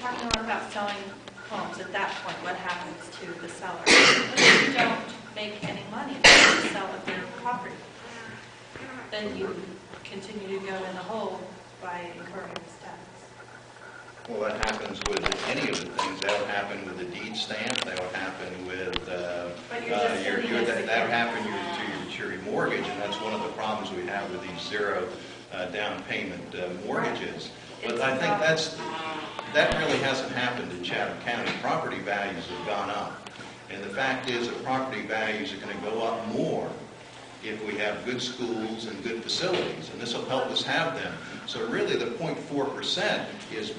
talking a lot about selling homes. At that point, what happens to the seller? If you don't make any money when you sell their property, then you continue to go in the hole by incurring this tax. Well, that happens with any of the things. That would happen with the deed stamp. That would happen with that would happen to your mortgage, and that's one of the problems we have with these zero down payment mortgages. But I think that really hasn't happened in Chatham County. Property values have gone up, and the fact is that property values are going to go up more if we have good schools and good facilities, and this will help us have them. So really the 0.4% is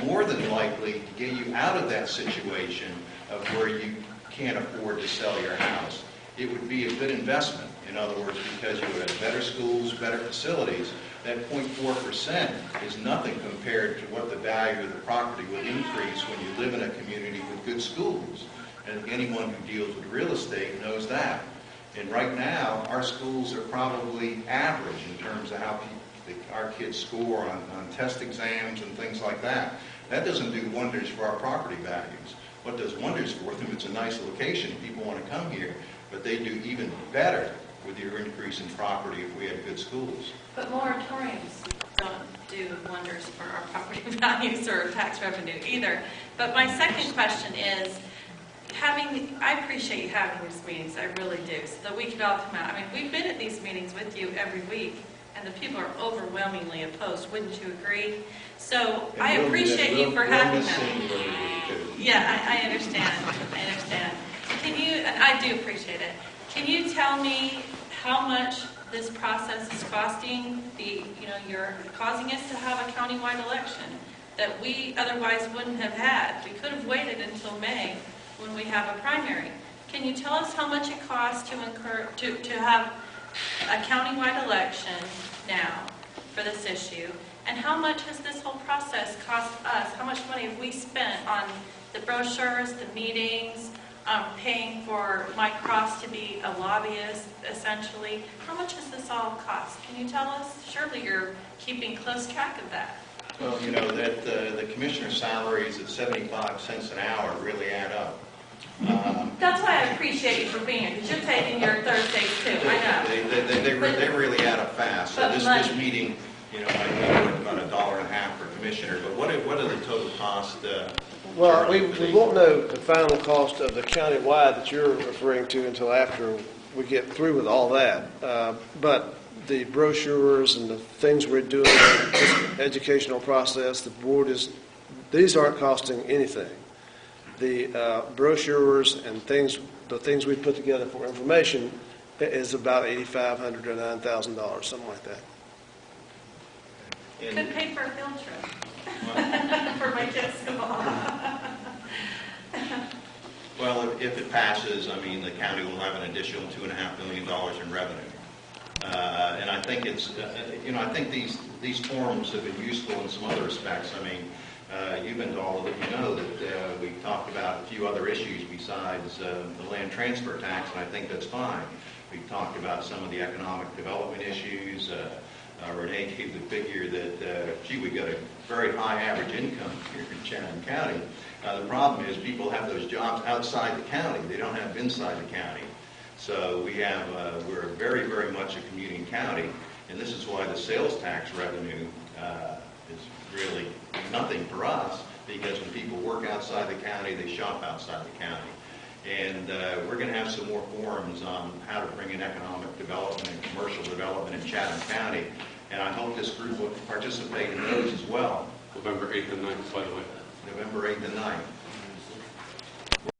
more than likely to get you out of that situation of where you can't afford to sell your house. It would be a good investment, in other words, because you would have better schools, better facilities. That 0.4% is nothing compared to what the value of the property would increase when you live in a community with good schools. And anyone who deals with real estate knows that. And right now, our schools are probably average in terms of how our kids score on test exams and things like that. That doesn't do wonders for our property values. What does wonders for them, it's a nice location, people want to come here, but they do even better with your increase in property if we have good schools. But moratoriums don't do wonders for our property values or tax revenue either. But my second question is, I appreciate you having these meetings, I really do, so that we can all come out. I mean, we've been at these meetings with you every week, and the people are overwhelmingly opposed, wouldn't you agree? So And I appreciate you for having them. Yeah, I understand. I understand. I do appreciate it. Can you tell me how much this process is costing you're causing us to have a countywide election that we otherwise wouldn't have had? We could have waited until May when we have a primary. Can you tell us how much it costs to have a countywide election now for this issue? And how much has this whole process cost us? How much money have we spent on the brochures, the meetings, paying for Mike Cross to be a lobbyist, essentially? How much has this all cost? Can you tell us? Surely you're keeping close track of that. Well, you know, that the commissioner's salaries at 75 cents an hour really add up. That's why I appreciate you for being here, because you're taking your Thursdays too, I know. They really add up fast. So this meeting, might be worth about $1.50 per commissioner, but what are the total costs? Well, we won't know the final cost of the countywide that you're referring to until after we get through with all that. But the brochures and the things we're doing, the educational process, the board these aren't costing anything. The brochures and the things we put together for information is about $8,500 to $9,000, something like that. Could pay for a field trip for my kids' school. Well, if it passes, the county will have an additional $2.5 million in revenue. And I think I think these forums have been useful in some other respects. You've been to all of it. You know that we talked about a few other issues besides the land transfer tax, and I think that's fine. We talked about some of the economic development issues. Renee gave the figure that, we got a very high average income here in Chatham County. The problem is people have those jobs outside the county. They don't have inside the county. So we're very, very much a commuting county, and this is why the sales tax revenue is really nothing for us, because when people work outside the county, they shop outside the county. And we're going to have some more forums on how to bring in economic development and commercial development in Chatham County, and I hope this group will participate in those as well. November 8th and 9th, by the way. November 8th and 9th.